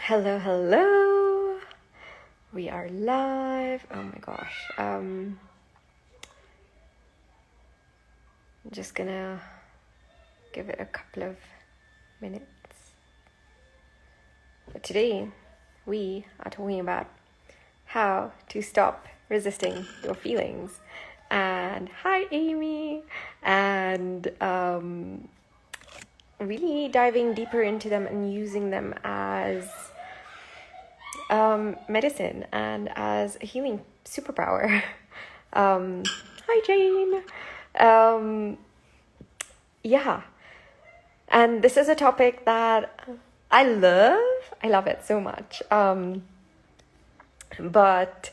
Hello, hello. We are live. Oh my gosh. Just gonna give it a couple of minutes. But today we are talking about how to stop resisting your feelings. And hi, Amy. And really diving deeper into them and using them as medicine and as a healing superpower. Hi, Jane. Yeah. And this is a topic that I love it so much. But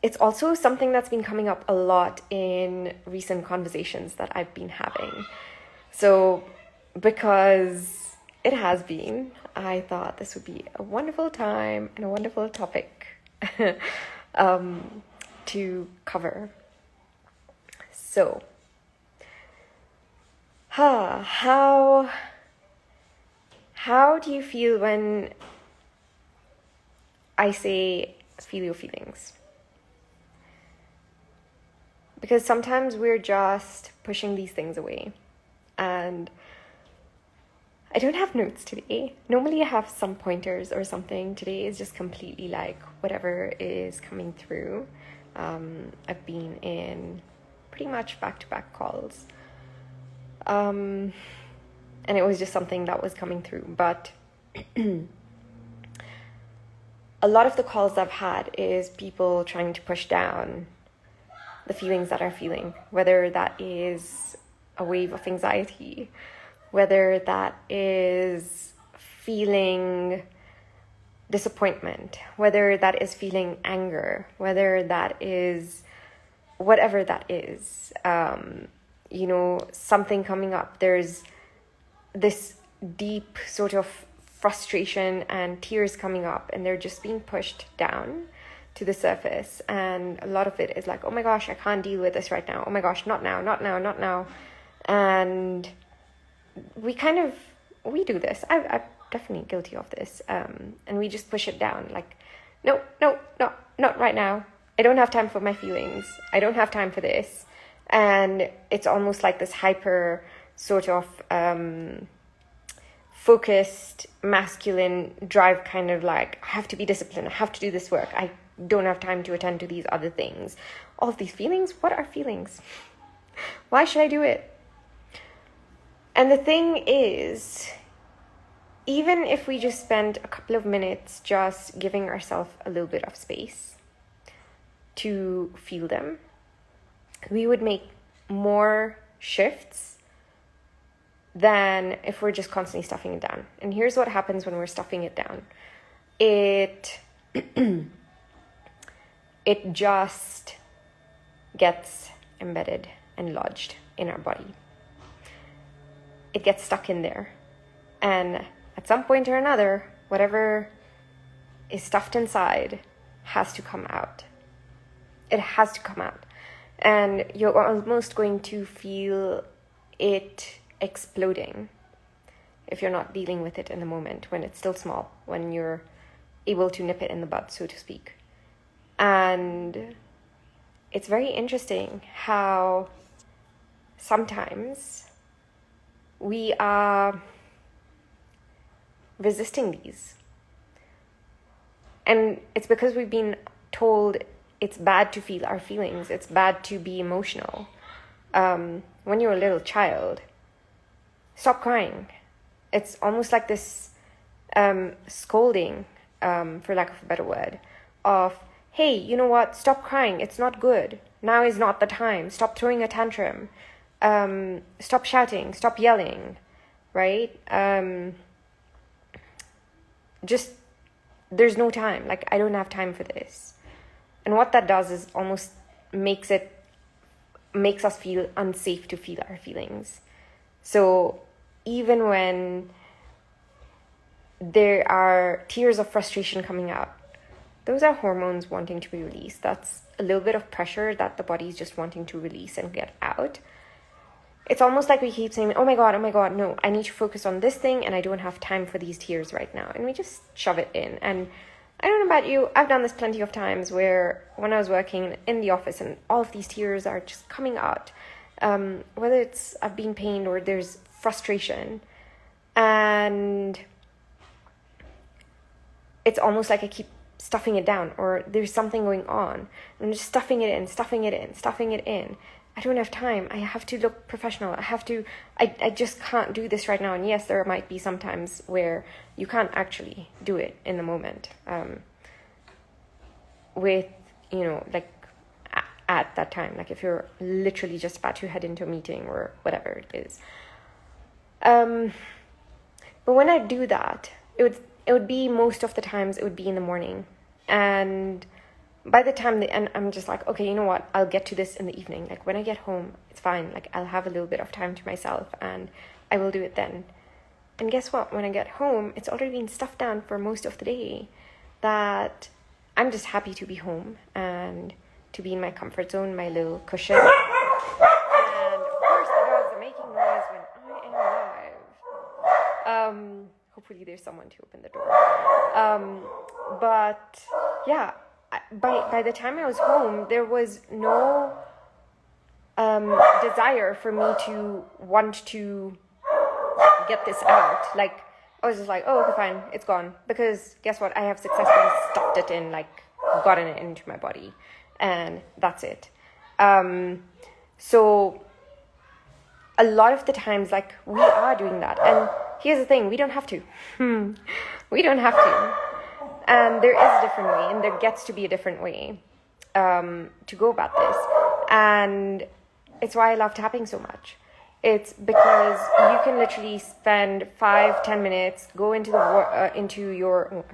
it's also something that's been coming up a lot in recent conversations that I've been having. So because it has been, I thought this would be a wonderful time and a wonderful topic to cover. So, how do you feel when I say feel your feelings? Because sometimes we're just pushing these things away. And I don't have notes today. Normally I have some pointers or something. Today is just completely like whatever is coming through. I've been in pretty much back-to-back calls. And it was just something that was coming through. But a lot of the calls I've had is people trying to push down the feelings that I'm feeling, whether that is a wave of anxiety, whether that is feeling disappointment, whether that is feeling anger, whether that is whatever that is, something coming up. There's this deep sort of frustration and tears coming up, and they're just being pushed down to the surface. And a lot of it is like, oh my gosh, I can't deal with this right now. Oh my gosh, not now. And we do this. I'm definitely guilty of this. And we just push it down like, no, not right now. I don't have time for my feelings. I don't have time for this. And it's almost like this hyper sort of focused masculine drive, kind of like, I have to be disciplined. I have to do this work. I don't have time to attend to these other things. All of these feelings, what are feelings? Why should I do it? And the thing is, even if we just spend a couple of minutes just giving ourselves a little bit of space to feel them, we would make more shifts than if we're just constantly stuffing it down. And here's what happens when we're stuffing it down. It just gets embedded and lodged in our body. It gets stuck in there. And at some point or another, whatever is stuffed inside has to come out. It has to come out. And you're almost going to feel it exploding if you're not dealing with it in the moment, when it's still small, when you're able to nip it in the bud, so to speak. And it's very interesting how sometimes we are resisting these. And it's because we've been told it's bad to feel our feelings. It's bad to be emotional. When you're a little child, stop crying. It's almost like this scolding, for lack of a better word, of, hey, you know what? Stop crying. It's not good. Now is not the time. Stop throwing a tantrum. Stop shouting. Stop yelling. Right? Just, there's no time. Like, I don't have time for this. And what that does is almost makes us feel unsafe to feel our feelings. So even when there are tears of frustration coming out, those are hormones wanting to be released. That's a little bit of pressure that the body is just wanting to release and get out. it's almost like we keep saying, oh my God, no, I need to focus on this thing and I don't have time for these tears right now. And we just shove it in. And I don't know about you, I've done this plenty of times where when I was working in the office and all of these tears are just coming out, whether it's I've been pained or there's frustration, and it's almost like I keep stuffing it down, or there's something going on. I'm just stuffing it in. I don't have time. I have to look professional. I just can't do this right now. And yes, there might be some times where you can't actually do it in the moment. With, like at that time, like if you're literally just about to head into a meeting or whatever it is. But when I do that, it would be most of the times it would be in the morning. And by the time and I'm just like, okay, you know what? I'll get to this in the evening. Like when I get home, it's fine. Like I'll have a little bit of time to myself and I will do it then. And guess what? When I get home, it's already been stuffed down for most of the day, that I'm just happy to be home and to be in my comfort zone, my little cushion. And of course the dogs are making noise when I am alive. Hopefully there's someone to open the door. But yeah, by the time I was home, there was no desire for me to want to get this out. Like I was just like, oh, okay, fine, it's gone. Because guess what? I have successfully stuffed it in, like gotten it into my body, and that's it. So a lot of the times, like we are doing that, and here's the thing: we don't have to. We don't have to. And there is a different way, and there gets to be a different way to go about this. And it's why I love tapping so much. It's because you can literally spend 5-10 minutes, go into the into your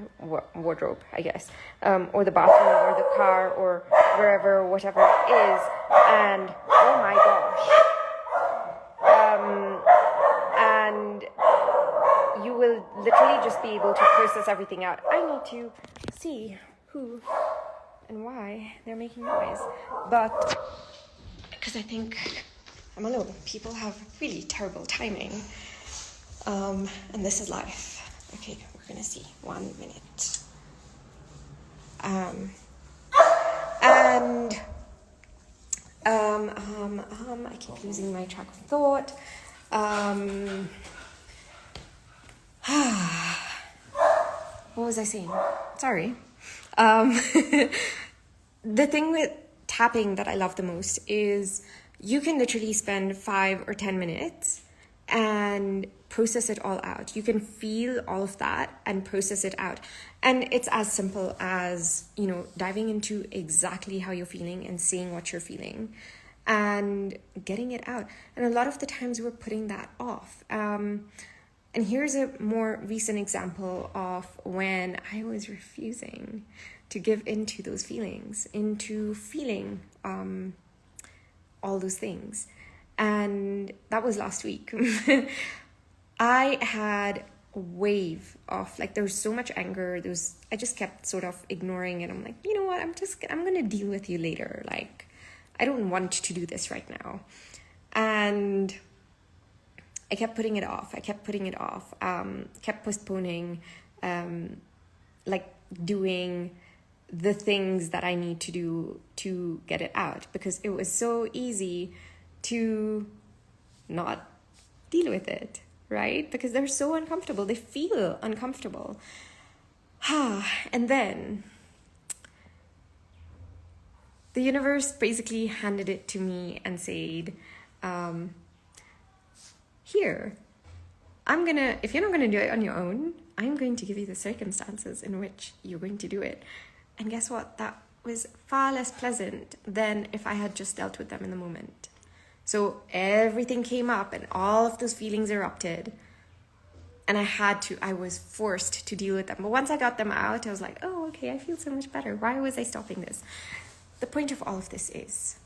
wardrobe, I guess, or the bathroom, or the car, or wherever, whatever it is, and oh my gosh, and you will literally just be able to process everything out. I need to see who and why they're making noise, but because I think I'm alone. People have really terrible timing, and this is life. Okay, we're gonna see. 1 minute. I keep losing my track of thought. What was I saying? Sorry. The thing with tapping that I love the most is you can literally spend 5 or 10 minutes and process it all out. You can feel all of that and process it out. And it's as simple as, diving into exactly how you're feeling and seeing what you're feeling and getting it out. And a lot of the times we're putting that off. And here's a more recent example of when I was refusing to give into those feelings, into feeling all those things. And that was last week. I had a wave of, there was so much anger. I just kept sort of ignoring it. I'm like, you know what? I'm going to deal with you later. I don't want to do this right now. And I kept putting it off. Kept postponing, doing the things that I need to do to get it out, because it was so easy to not deal with it, right? Because they're so uncomfortable. They feel uncomfortable. And then the universe basically handed it to me and said, here, if you're not going to do it on your own, I'm going to give you the circumstances in which you're going to do it. And guess what? That was far less pleasant than if I had just dealt with them in the moment. So everything came up and all of those feelings erupted. And I was forced to deal with them. But once I got them out, I was like, oh, okay, I feel so much better. Why was I stopping this? The point of all of this is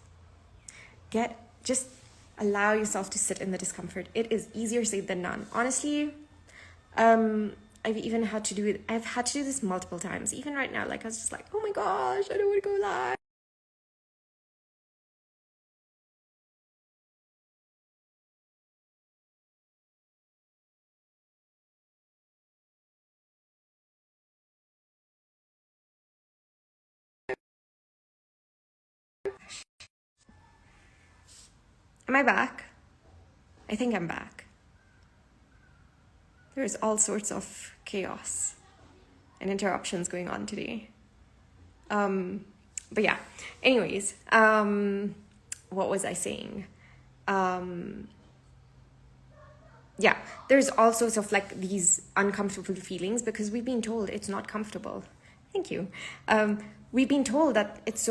just allow yourself to sit in the discomfort. It is easier said than done. Honestly, I've had to do this multiple times. Even right now, I was just like, oh my gosh, I don't want to go live. Am I back? I think I'm back. There's all sorts of chaos and interruptions going on today. But yeah, anyways, what was I saying? Yeah, there's all sorts of like these uncomfortable feelings because we've been told it's not comfortable. Thank you. We've been told that it's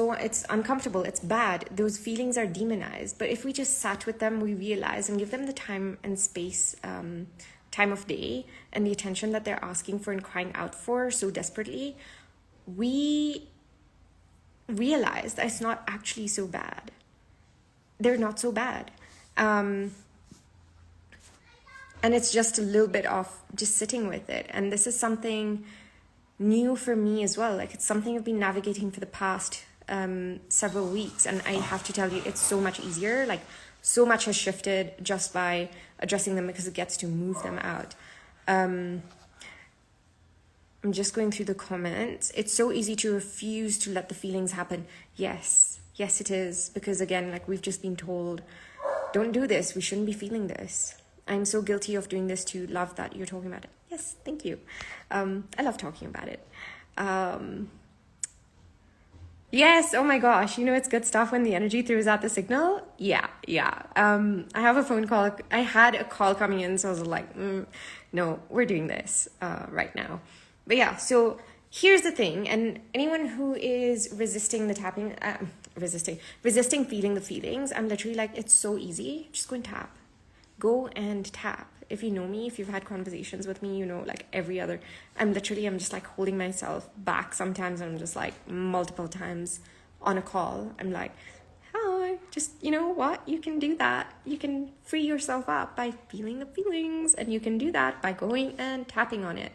uncomfortable, it's bad. Those feelings are demonized. But if we just sat with them, we realize and give them the time and space, time of day and the attention that they're asking for and crying out for so desperately, we realize that it's not actually so bad. They're not so bad. And it's just a little bit of just sitting with it. And this is something new for me as well. Like, it's something I've been navigating for the past several weeks. And I have to tell you, it's so much easier. Like, so much has shifted just by addressing them because it gets to move them out. I'm just going through the comments. It's so easy to refuse to let the feelings happen. Yes, it is. Because again, like, we've just been told, don't do this. We shouldn't be feeling this. I'm so guilty of doing this too. Love that you're talking about it. Yes, thank you. I love talking about it. Yes, oh my gosh. You know, it's good stuff when the energy throws out the signal. Yeah. I have a phone call. I had a call coming in, so I was like, no, we're doing this right now. But yeah, so here's the thing. And anyone who is resisting the tapping, resisting feeling the feelings, I'm literally like, it's so easy. Just go and tap. Go and tap. If you know me, if you've had conversations with me, you know, like I'm just like holding myself back sometimes. I'm just like multiple times on a call. I'm like, hi, just, you know what? You can do that. You can free yourself up by feeling the feelings, and you can do that by going and tapping on it.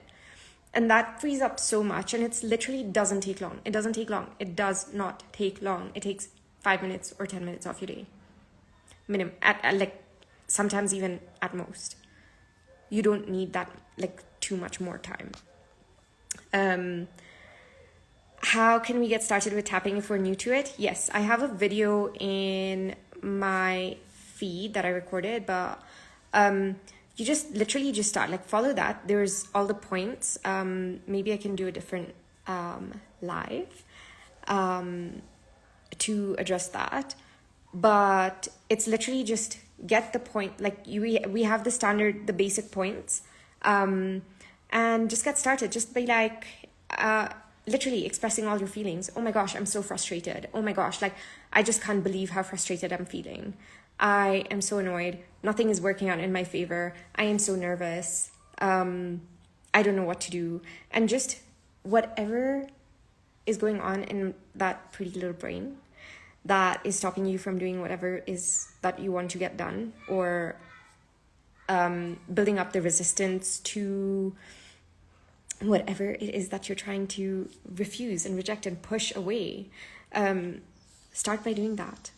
And that frees up so much, and it's literally doesn't take long. It doesn't take long. It does not take long. It takes 5 minutes or 10 minutes off your day. Minimum, at like, sometimes even at most. You don't need that, like, too much more time. How can we get started with tapping if we're new to it? Yes, I have a video in my feed that I recorded, but you just literally just start, like, follow that. There's all the points. Maybe I can do a different live to address that. But it's literally just get the point. Like, we have the basic points, and just get started. Just be like, literally expressing all your feelings. Oh my gosh, I'm so frustrated. Oh my gosh, like, I just can't believe how frustrated I'm feeling. I am so annoyed. Nothing is working out in my favor. I am so nervous. I don't know what to do. And just whatever is going on in that pretty little brain that is stopping you from doing whatever is that you want to get done, or building up the resistance to whatever it is that you're trying to refuse and reject and push away. Start by doing that.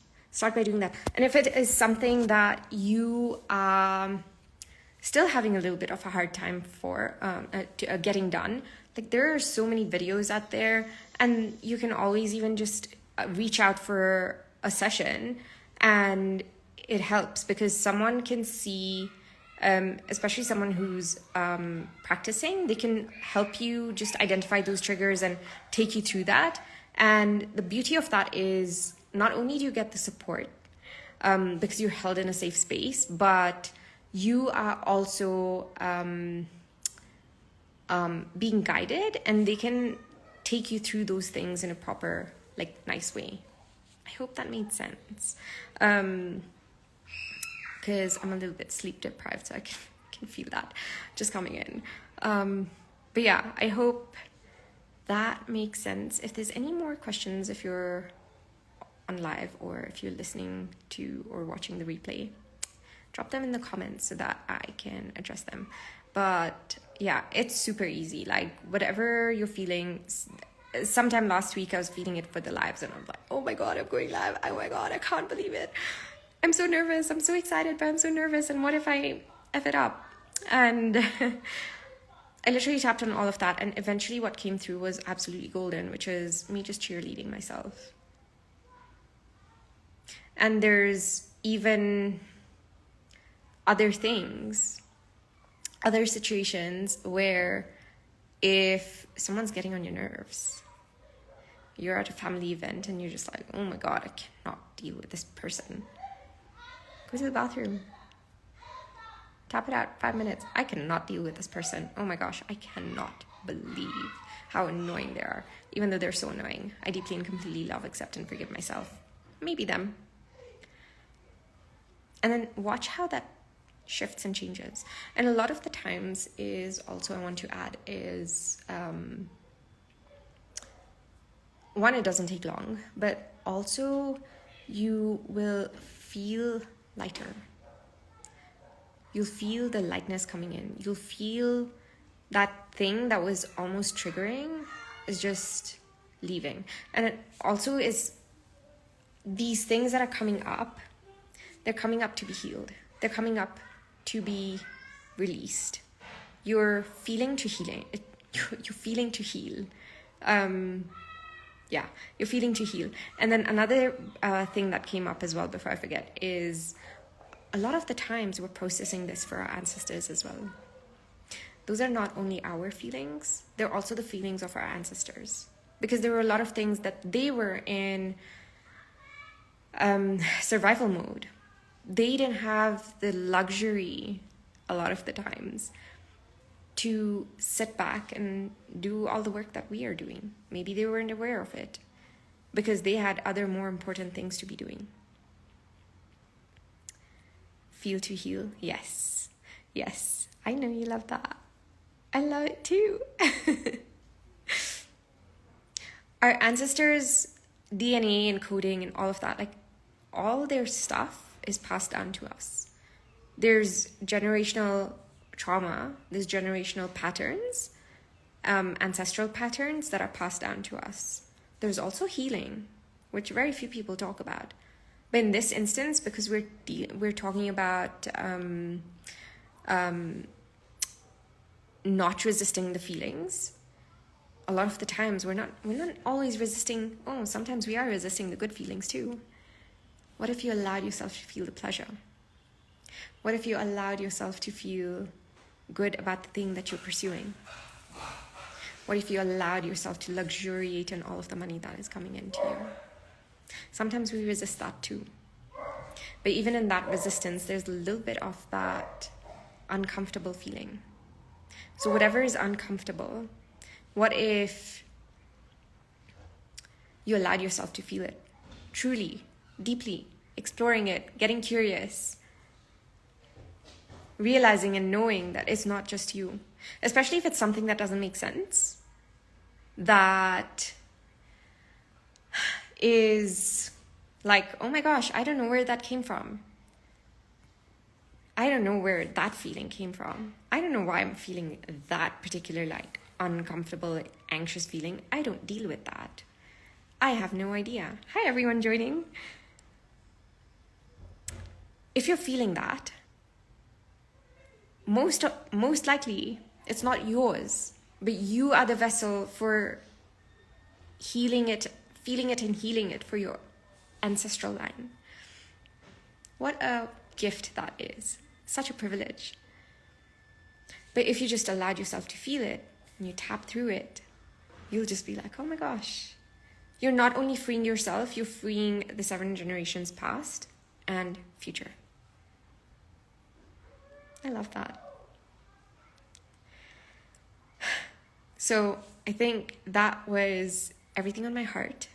And if it is something that you are still having a little bit of a hard time for getting done, like, there are so many videos out there, and you can always even just reach out for a session, and it helps because someone can see, especially someone who's practicing, they can help you just identify those triggers and take you through that. And the beauty of that is not only do you get the support because you're held in a safe space, but you are also being guided, and they can take you through those things in a proper, like, nice way. I hope that made sense. Because I'm a little bit sleep deprived, so I can feel that just coming in. But yeah, I hope that makes sense. If there's any more questions, if you're on live or if you're listening to or watching the replay, drop them in the comments so that I can address them. But yeah, it's super easy. Like, whatever you're feeling. Sometime last week I was feeling it for the lives, and I'm like, oh my god, I'm going live. Oh my god, I can't believe it. I'm so nervous. I'm so excited, but I'm so nervous. And what if I F it up? And I literally tapped on all of that. And eventually what came through was absolutely golden, which is me just cheerleading myself. And there's even other things, other situations where if someone's getting on your nerves, you're at a family event and you're just like, oh my God, I cannot deal with this person. Go to the bathroom. Tap it out, 5 minutes. I cannot deal with this person. Oh my gosh, I cannot believe how annoying they are. Even though they're so annoying, I deeply and completely love, accept, and forgive myself. Maybe them. And then watch how that shifts and changes. And a lot of the times is also, I want to add, is one, it doesn't take long, but also you will feel lighter. You'll feel the lightness coming in. You'll feel that thing that was almost triggering is just leaving. And it also is, these things that are coming up, they're coming up to be healed. They're coming up to be released. You're feeling to healing. You're feeling to heal. You're feeling to heal. And then another thing that came up as well, before I forget, is a lot of the times we're processing this for our ancestors as well. Those are not only our feelings, they're also the feelings of our ancestors. Because there were a lot of things that they were in survival mode. They didn't have the luxury, a lot of the times, to sit back and do all the work that we are doing. Maybe they weren't aware of it because they had other more important things to be doing. Feel to heal. Yes. Yes. I know you love that. I love it too. Our ancestors' DNA and coding and all of that, like all their stuff is passed down to us. There's generational trauma, there's generational patterns, ancestral patterns that are passed down to us. There's also healing, which very few people talk about. But in this instance, because we're talking about not resisting the feelings, a lot of the times we're not always resisting. Oh, sometimes we are resisting the good feelings too. What if you allowed yourself to feel the pleasure? What if you allowed yourself to feel good about the thing that you're pursuing? What if you allowed yourself to luxuriate in all of the money that is coming into you? Sometimes we resist that too. But even in that resistance, there's a little bit of that uncomfortable feeling. So whatever is uncomfortable, what if you allowed yourself to feel it truly, deeply, exploring it, getting curious, realizing and knowing that it's not just you, especially if it's something that doesn't make sense, that is like, oh my gosh, I don't know where that came from. I don't know where that feeling came from. I don't know why I'm feeling that particular like uncomfortable, anxious feeling. I don't deal with that. I have no idea. Hi everyone joining. If you're feeling that, most likely it's not yours, but you are the vessel for healing it, feeling it and healing it for your ancestral line. What a gift that is. Such a privilege. But if you just allowed yourself to feel it and you tap through it, you'll just be like, oh my gosh. You're not only freeing yourself, you're freeing the 7 generations past and future. I love that. So I think that was everything on my heart,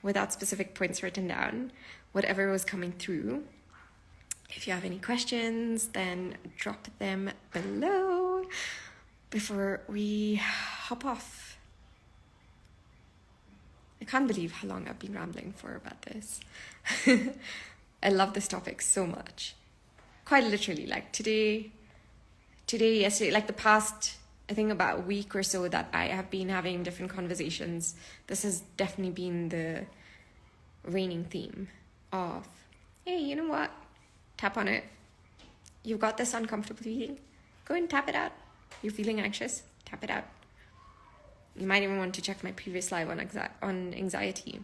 without specific points written down, whatever was coming through. If you have any questions, then drop them below before we hop off. I can't believe how long I've been rambling for about this. I love this topic so much. Quite literally, like today, yesterday, like the past, I think about a week or so that I have been having different conversations. This has definitely been the reigning theme of, hey, you know what? Tap on it. You've got this uncomfortable feeling. Go and tap it out. You're feeling anxious? Tap it out. You might even want to check my previous live on anxiety.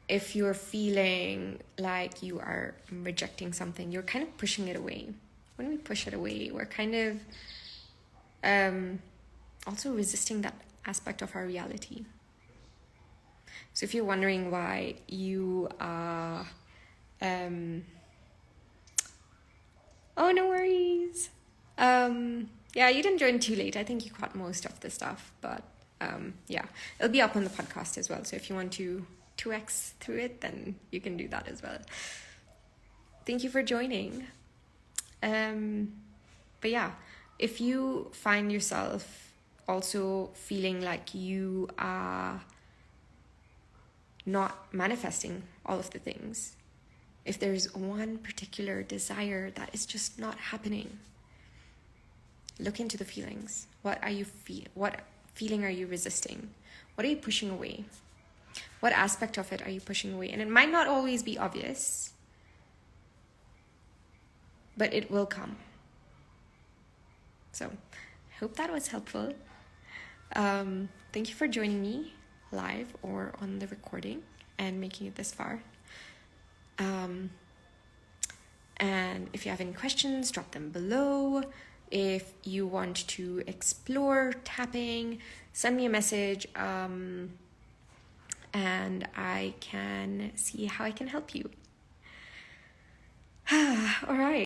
if you're feeling like you are rejecting something, you're kind of pushing it away. When we push it away, we're kind of also resisting that aspect of our reality. So if you're wondering why you are... oh, no worries. Yeah, you didn't join too late. I think you caught most of the stuff, but yeah, it'll be up on the podcast as well. So if you want to 2x through it, then you can do that as well. Thank you for joining. But yeah, if you find yourself also feeling like you are not manifesting all of the things, if there's one particular desire that is just not happening, look into the feelings. What feeling are you resisting? What are you pushing away? What aspect of it are you pushing away? And it might not always be obvious, but it will come. So I hope that was helpful. Thank you for joining me live or on the recording and making it this far. And if you have any questions, drop them below. If you want to explore tapping, send me a message, and I can see how I can help you. All right.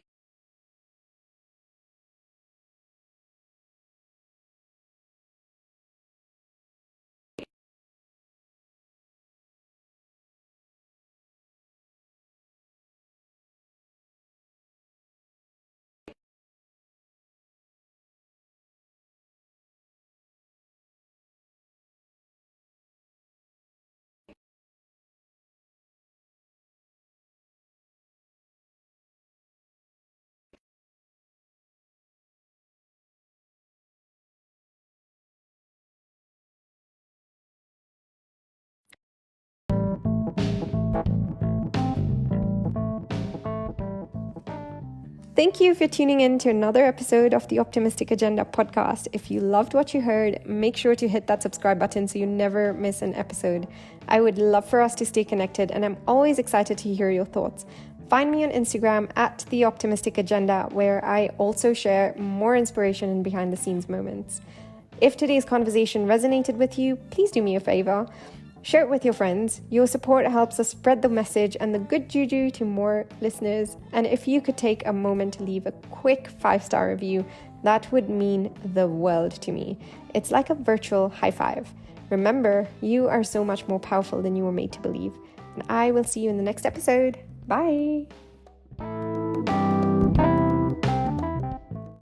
Thank you for tuning in to another episode of the Optimistic Agenda podcast. If you loved what you heard, make sure to hit that subscribe button so you never miss an episode. I would love for us to stay connected, and I'm always excited to hear your thoughts. Find me on Instagram at The Optimistic Agenda, where I also share more inspiration and behind the scenes moments. If today's conversation resonated with you, please do me a favor. Share it with your friends. Your support helps us spread the message and the good juju to more listeners. And if you could take a moment to leave a quick 5-star review, that would mean the world to me. It's like a virtual high five. Remember, you are so much more powerful than you were made to believe. And I will see you in the next episode. Bye.